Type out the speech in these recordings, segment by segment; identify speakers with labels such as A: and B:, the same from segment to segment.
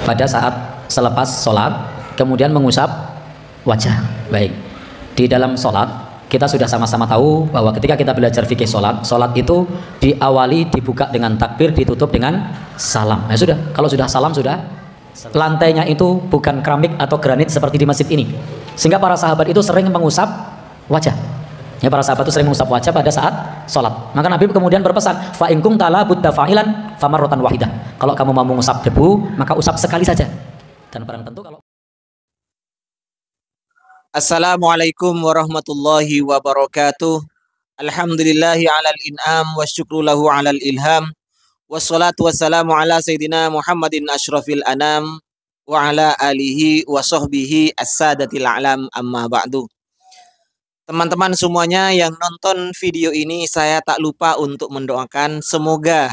A: pada saat selepas sholat kemudian mengusap wajah. Baik, di dalam sholat kita sudah sama-sama tahu bahwa ketika kita belajar fikih sholat, sholat itu diawali dibuka dengan takbir, ditutup dengan salam. Ya sudah, kalau sudah salam sudah. Lantainya itu bukan keramik atau granit seperti di masjid ini, sehingga para sahabat itu sering mengusap wajah. Ya, para sahabat itu sering mengusap wajah pada saat sholat. Maka Nabi kemudian berpesan, fa in kunta la budda fa'ilan famarratan wahidah. Kalau kamu mau mengusap debu, maka usap sekali saja. Dan barang tentu kalau
B: Assalamualaikum warahmatullahi wabarakatuh. Alhamdulillahi alal in'am wa syukru lahu alal ilham. Wassalatu wassalamu ala sayyidina Muhammadin asyrafil anam wa ala alihi wa sahbihi as-sadatil a'lam, amma ba'du. Teman-teman semuanya yang nonton video ini, saya tak lupa untuk mendoakan semoga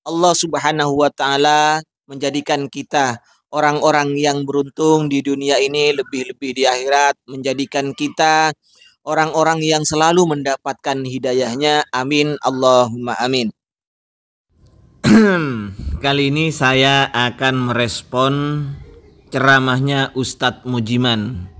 B: Allah Subhanahu wa taala menjadikan kita orang-orang yang beruntung di dunia ini, lebih-lebih di akhirat, menjadikan kita orang-orang yang selalu mendapatkan hidayahnya. Amin, Allahumma amin. Kali ini saya akan merespon ceramahnya Ustadz Mujiman.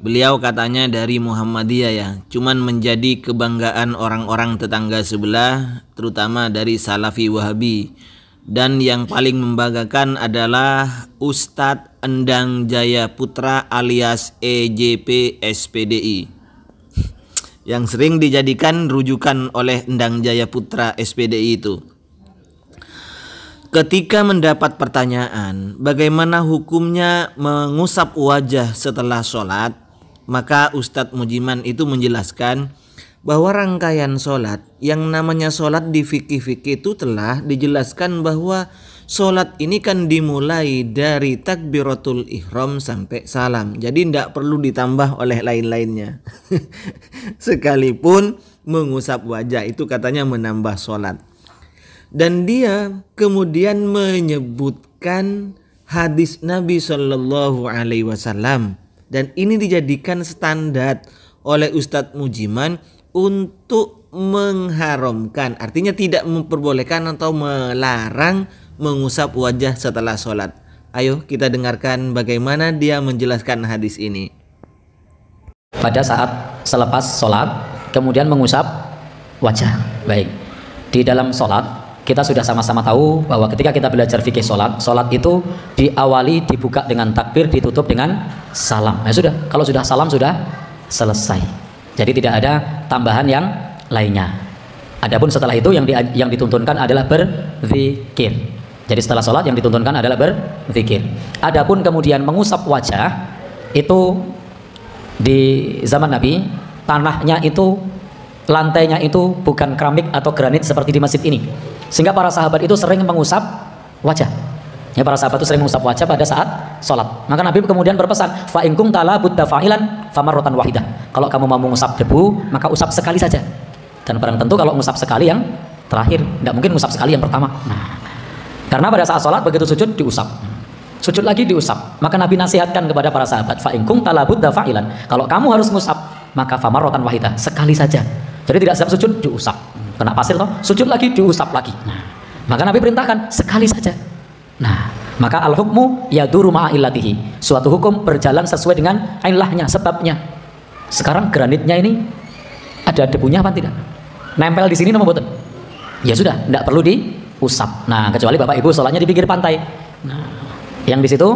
B: Beliau katanya dari Muhammadiyah ya, cuman menjadi kebanggaan orang-orang tetangga sebelah, terutama dari Salafi Wahabi. Dan yang paling membanggakan adalah Ustadz Endang Jaya Putra alias EJP SPDI, yang sering dijadikan rujukan oleh Endang Jaya Putra SPDI itu. Ketika mendapat pertanyaan bagaimana hukumnya mengusap wajah setelah sholat, maka Ustadz Mujiman itu menjelaskan bahwa rangkaian sholat, yang namanya sholat di fikih-fikih itu telah dijelaskan bahwa sholat ini kan dimulai dari takbiratul ihram sampai salam. Jadi tidak perlu ditambah oleh lain-lainnya. Sekalipun mengusap wajah itu katanya menambah sholat. Dan dia kemudian menyebutkan hadis Nabi Shallallahu Alaihi Wasallam, dan ini dijadikan standar oleh Ustadz Mujiman untuk mengharamkan, artinya tidak memperbolehkan atau melarang mengusap wajah setelah sholat. Ayo kita dengarkan bagaimana dia menjelaskan hadis ini.
A: Pada saat selepas sholat kemudian mengusap wajah. Baik, di dalam sholat kita sudah sama-sama tahu bahwa ketika kita belajar fikih sholat, sholat itu diawali dibuka dengan takbir, ditutup dengan salam. Ya sudah, kalau sudah salam sudah selesai. Jadi tidak ada tambahan yang lainnya. Adapun setelah itu yang dituntunkan adalah berzikir. Jadi setelah sholat yang dituntunkan adalah berzikir. Adapun kemudian mengusap wajah itu di zaman Nabi, tanahnya itu, lantainya itu bukan keramik atau granit seperti di masjid ini, sehingga para sahabat itu sering mengusap wajah. Ya, para sahabat itu sering mengusap wajah pada saat sholat. Maka Nabi kemudian berpesan, fa in kunta la budda fa'ilan famarratan wahidah. Kalau kamu mau mengusap debu, maka usap sekali saja. Dan barang tentu kalau mengusap sekali yang terakhir, tidak mungkin mengusap sekali yang pertama. Nah, karena pada saat sholat begitu sujud diusap, sujud lagi diusap. Maka Nabi nasihatkan kepada para sahabat, fa in kunta la budda fa'ilan. Kalau kamu harus mengusap, maka famarratan wahidah, sekali saja. Jadi tidak setiap sujud diusap, kena pasir toh, sujud lagi diusap lagi. Nah, maka Nabi perintahkan sekali saja. Nah, maka al-hukmu yaduru ma'a illatihi. Suatu hukum berjalan sesuai dengan ilahnya, sebabnya. Sekarang granitnya ini ada debunya apa tidak? Nempel di sini nomor boten. Ya sudah, tidak perlu diusap. Nah, kecuali Bapak Ibu sholatnya di pinggir pantai. Nah, yang di situ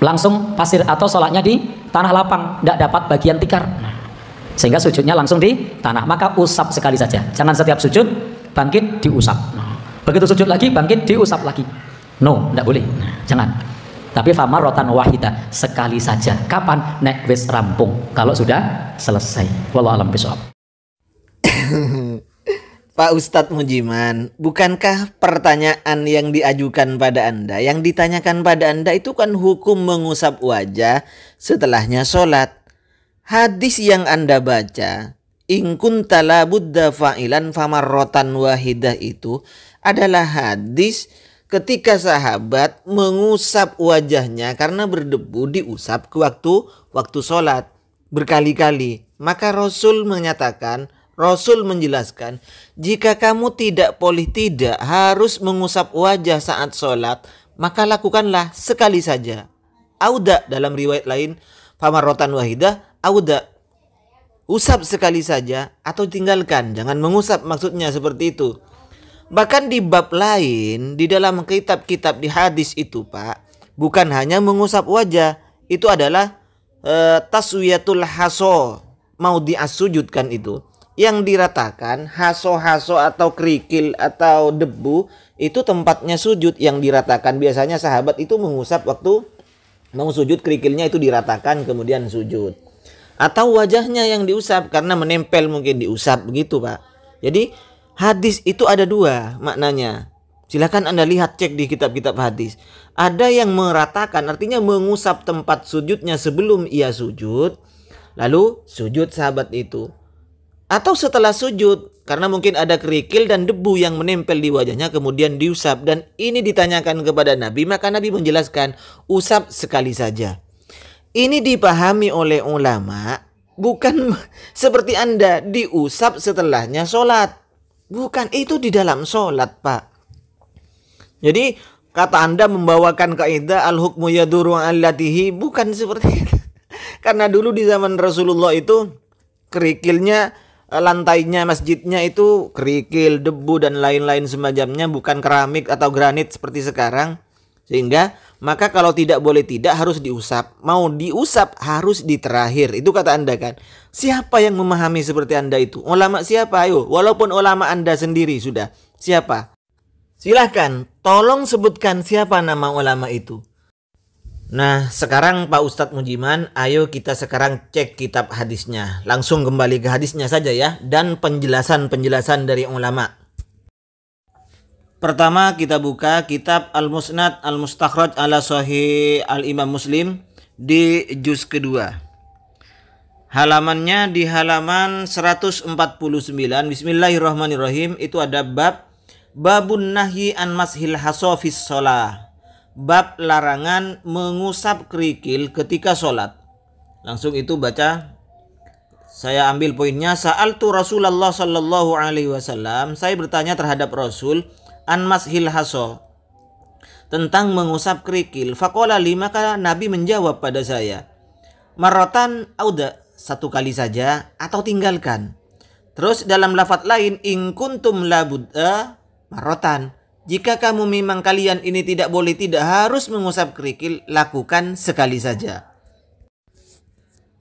A: langsung pasir atau sholatnya di tanah lapang, tidak dapat bagian tikar. Nah, sehingga sujudnya langsung di tanah, maka usap sekali saja. Jangan setiap sujud bangkit diusap. Nah, begitu sujud lagi bangkit diusap lagi. No, tidak boleh. Nah, jangan. Tapi famarratan wahida, sekali saja. Kapan? Nek wis rampung, kalau sudah selesai. Wallahu a'lam bishawab.
B: Pak Ustadz Mujiman, bukankah pertanyaan yang diajukan pada Anda, yang ditanyakan pada Anda itu kan hukum mengusap wajah setelahnya sholat? Hadis yang Anda baca, in kunta la budda fa'ilan famarratan wahidah, itu adalah hadis ketika sahabat mengusap wajahnya karena berdebu, diusap ke waktu sholat berkali-kali. Maka Rasul menyatakan, Rasul menjelaskan, jika kamu tidak boleh tidak harus mengusap wajah saat sholat, maka lakukanlah sekali saja. Auda, dalam riwayat lain, famarrotan wahidah, auda, usap sekali saja atau tinggalkan, jangan mengusap, maksudnya seperti itu. Bahkan di bab lain, di dalam kitab-kitab di hadis itu Pak, bukan hanya mengusap wajah, itu adalah taswiyatul haso, mau diasujud kan itu. Yang diratakan, haso-haso atau kerikil atau debu, itu tempatnya sujud yang diratakan. Biasanya sahabat itu mengusap waktu mau sujud, kerikilnya itu diratakan kemudian sujud. Atau wajahnya yang diusap karena menempel mungkin diusap begitu Pak. Jadi hadis itu ada dua maknanya. Silakan Anda lihat, cek di kitab-kitab hadis. Ada yang meratakan, artinya mengusap tempat sujudnya sebelum ia sujud, lalu sujud sahabat itu. Atau setelah sujud, karena mungkin ada kerikil dan debu yang menempel di wajahnya kemudian diusap. Dan ini ditanyakan kepada Nabi, maka Nabi menjelaskan, usap sekali saja. Ini dipahami oleh ulama, bukan seperti Anda diusap setelahnya sholat. Bukan, itu di dalam sholat Pak. Jadi kata Anda membawakan kaidah al-hukmu yaduru allatihi, bukan seperti itu. Karena dulu di zaman Rasulullah itu kerikilnya, lantainya masjidnya itu kerikil, debu dan lain-lain semacamnya, bukan keramik atau granit seperti sekarang. Sehingga maka kalau tidak boleh tidak harus diusap. Mau diusap harus di terakhir. Itu kata Anda kan. Siapa yang memahami seperti Anda itu? Ulama siapa? Ayo, walaupun ulama Anda sendiri sudah. Siapa? Silahkan, tolong sebutkan siapa nama ulama itu. Nah, sekarang Pak Ustadz Mujiman, ayo kita sekarang cek kitab hadisnya. Langsung kembali ke hadisnya saja ya, dan penjelasan-penjelasan dari ulama. Pertama kita buka kitab Al-Musnad Al-Mustakhraj ala Sahih Al-Imam Muslim di juz kedua. Halamannya di halaman 149. Bismillahirrahmanirrahim. Itu ada babun nahyi an mashil hasofis sholah. Bab larangan mengusap kerikil ketika sholat. Langsung itu baca. Saya ambil poinnya. Sa'altu Rasulullah sallallahu alaihi wasallam. Saya bertanya terhadap Rasul an mashil haso, tentang mengusap kerikil. Faqala li, maka Nabi menjawab pada saya, marratan auda, satu kali saja atau tinggalkan. Terus dalam lafaz lain, in kuntum labudda marratan, jika kamu memang kalian ini tidak boleh tidak harus mengusap kerikil, lakukan sekali saja.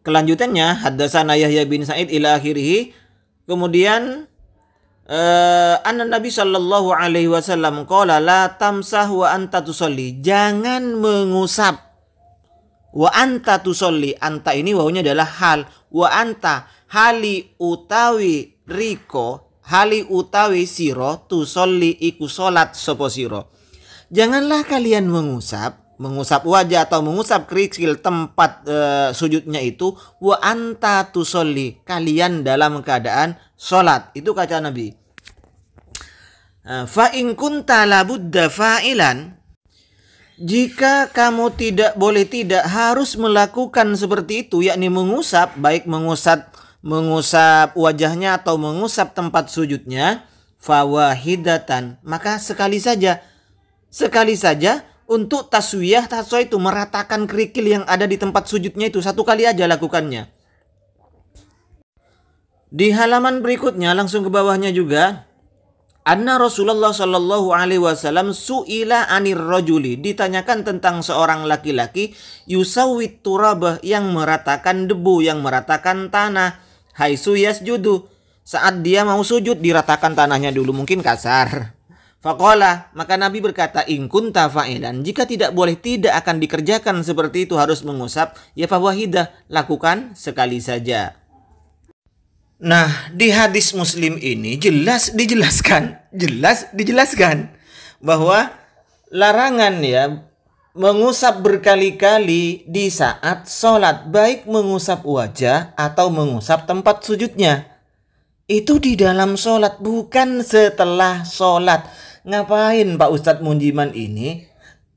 B: Kelanjutannya, haddatsana Yahya bin Sa'id ila akhirih. Kemudian anna Nabi sallallahu alaihi wasallam qala la tamsah wa anta tusolli, jangan mengusap wa anta tusolli. Anta ini wawunya adalah hal, wa anta hali utawi riko, hali utawi siro, tusolli iku solat sopo siro. Janganlah kalian mengusap wajah atau mengusap kerikil tempat sujudnya itu, wa anta tusolli, kalian dalam keadaan solat. Itu kata Nabi. Fa in kunta labudda fa'ilan, jika kamu tidak boleh tidak harus melakukan seperti itu, yakni mengusap, baik mengusap wajahnya atau mengusap tempat sujudnya, fawahidatan, maka sekali saja untuk taswiyah itu meratakan kerikil yang ada di tempat sujudnya itu, satu kali aja lakukannya. Di halaman berikutnya langsung ke bawahnya juga, anna Rasulullah sallallahu alaihi wasallam su'ila anir rajuli, ditanyakan tentang seorang laki-laki yusawwit turabah, yang meratakan debu, yang meratakan tanah, haitsu yasjudu, saat dia mau sujud diratakan tanahnya dulu, mungkin kasar. Faqala, maka Nabi berkata, in kunta fa'ilan, jika tidak boleh tidak akan dikerjakan seperti itu, harus mengusap, ya fawahidah, lakukan sekali saja. Nah, di hadis Muslim ini jelas dijelaskan bahwa larangan ya mengusap berkali-kali di saat sholat, baik mengusap wajah atau mengusap tempat sujudnya. Itu di dalam sholat, bukan setelah sholat. Ngapain Pak Ustadz Munjiman ini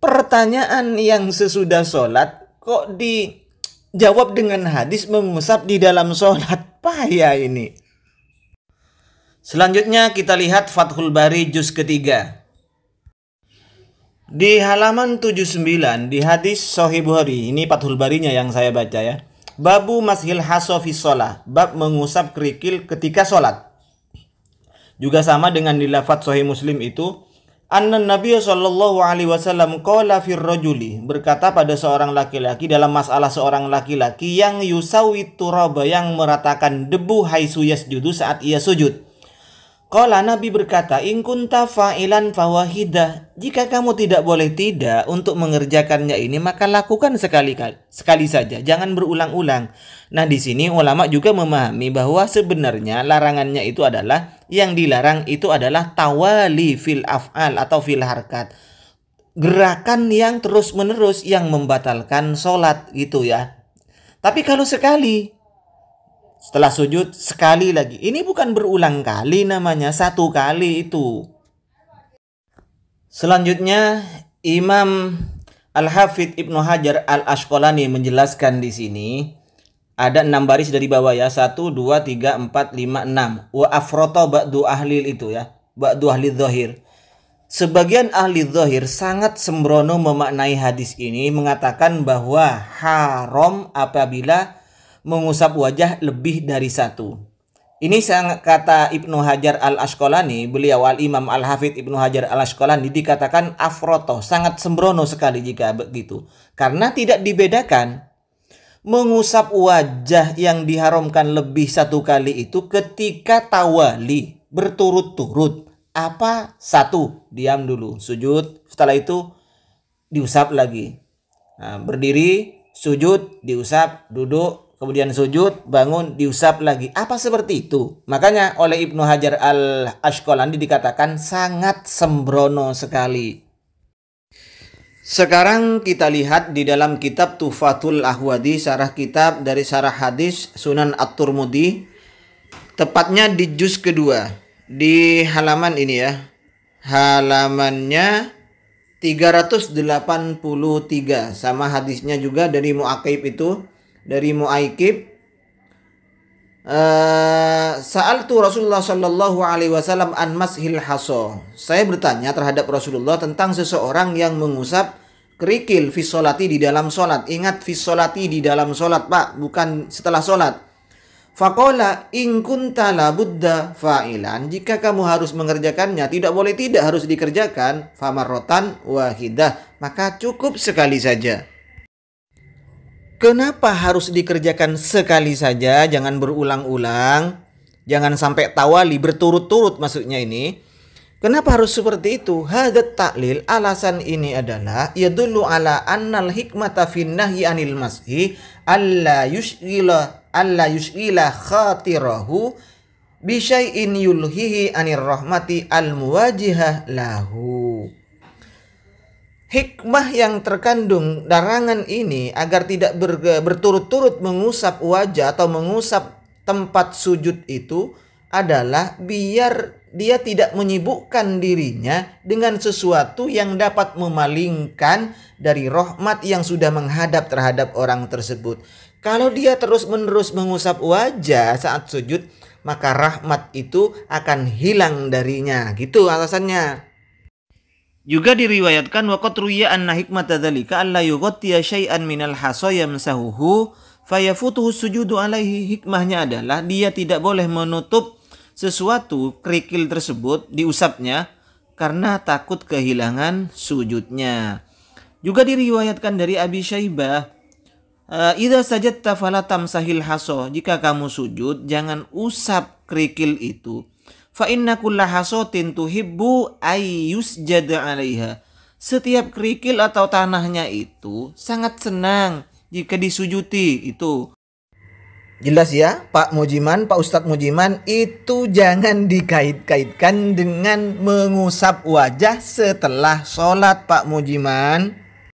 B: pertanyaan yang sesudah sholat kok dijawab dengan hadis mengusap di dalam sholat? Payah ini. Selanjutnya kita lihat Fathul Bari juz ketiga. Di halaman 79 di hadis Sahih Bukhari, ini Fathul Barinya yang saya baca ya. Babu mashil haso fi sholah, bab mengusap kerikil ketika sholat. Juga sama dengan di lafaz Sahih Muslim itu, anna Nabi sallallahu alaihi wasallam qala fir rajuli, berkata pada seorang laki-laki dalam masalah seorang laki-laki yang yusawit turaba, yang meratakan debu haitsu yasjudu, saat ia sujud. Qala, Nabi berkata, in kunta fa'ilan fawahidah, jika kamu tidak boleh tidak untuk mengerjakannya ini, maka lakukan sekali saja, jangan berulang-ulang. Nah, di sini ulama juga memahami bahwa sebenarnya larangannya itu adalah, yang dilarang itu adalah tawali fil af'al atau fil harkat, gerakan yang terus-menerus yang membatalkan sholat gitu ya. Tapi kalau sekali, setelah sujud sekali lagi, ini bukan berulang kali namanya, satu kali itu. Selanjutnya Imam Al-Hafidh Ibnu Hajar Al-Asqalani menjelaskan di sini ada 6 baris dari bawah ya, 1 2 3 4 5 6. Wa afrata ba'du ahli itu ya, ba'du ahli dzahir. Sebagian ahli dzahir sangat sembrono memaknai hadis ini, mengatakan bahwa haram apabila mengusap wajah lebih dari satu. Ini kata Ibnu Hajar Al-Asqalani, beliau Al-Imam Al-Hafidh Ibnu Hajar Al-Asqalani, dikatakan afroto, sangat sembrono sekali jika begitu. Karena tidak dibedakan mengusap wajah yang diharamkan lebih satu kali itu ketika tawali, berturut-turut. Apa? Satu, diam dulu, sujud, setelah itu diusap lagi. Nah, berdiri, sujud, diusap, duduk, kemudian sujud, bangun, diusap lagi. Apa seperti itu? Makanya oleh Ibnu Hajar Al-Asqalani dikatakan sangat sembrono sekali. Sekarang kita lihat di dalam kitab Tuhfatul Ahwadi, syarah kitab dari syarah hadis Sunan At-Tirmidzi, tepatnya di juz kedua, di halaman ini ya, halamannya 383, sama hadisnya juga dari Mu'aqib itu, dari Mu'aqib. Sa'altu Rasulullah sallallahu alaihi wasallam an mashil haso. Saya bertanya terhadap Rasulullah tentang seseorang yang mengusap kerikil fi sholati, di dalam sholat. Ingat, fi sholati, di dalam sholat Pak, bukan setelah sholat. Faqala in kunta la budda fa'ilan, jika kamu harus mengerjakannya, tidak boleh tidak, harus dikerjakan, famarrotan wahidah, maka cukup sekali saja. Kenapa harus dikerjakan sekali saja, jangan berulang-ulang, jangan sampai tawali, berturut-turut maksudnya ini. Kenapa harus seperti itu? Hadat ta'lil, alasan ini adalah yadullu ala annal hikmata fin nahyi anil mashi alla yushghila khatirahu bi syai'in yulhihi anir rahmati al muwajihah lahu. Hikmah yang terkandung larangan ini agar tidak berturut-turut mengusap wajah atau mengusap tempat sujud itu adalah biar dia tidak menyibukkan dirinya dengan sesuatu yang dapat memalingkan dari rahmat yang sudah menghadap terhadap orang tersebut. Kalau dia terus-menerus mengusap wajah saat sujud, maka rahmat itu akan hilang darinya. Gitu alasannya. Juga diriwayatkan waqad ruwiya anna hikmata dzalika alla yughtiya syai'an minal hasaya yamsahuhu fayafutuhu sujudu alaihi. Hikmahnya adalah dia tidak boleh menutup sesuatu kerikil tersebut, diusapnya, karena takut kehilangan sujudnya. Juga diriwayatkan dari Abi Syaibah, idza sajadta fala tamsahil haso, jika kamu sujud jangan usap kerikil itu. Fa inna kulla hasotin tuhibbu ayyusjad 'alaiha. Setiap kerikil atau tanahnya itu sangat senang jika disujuti itu. Jelas ya, Pak Mujiman, Pak Ustadz Mujiman, itu jangan dikait-kaitkan dengan mengusap wajah setelah sholat, Pak Mujiman.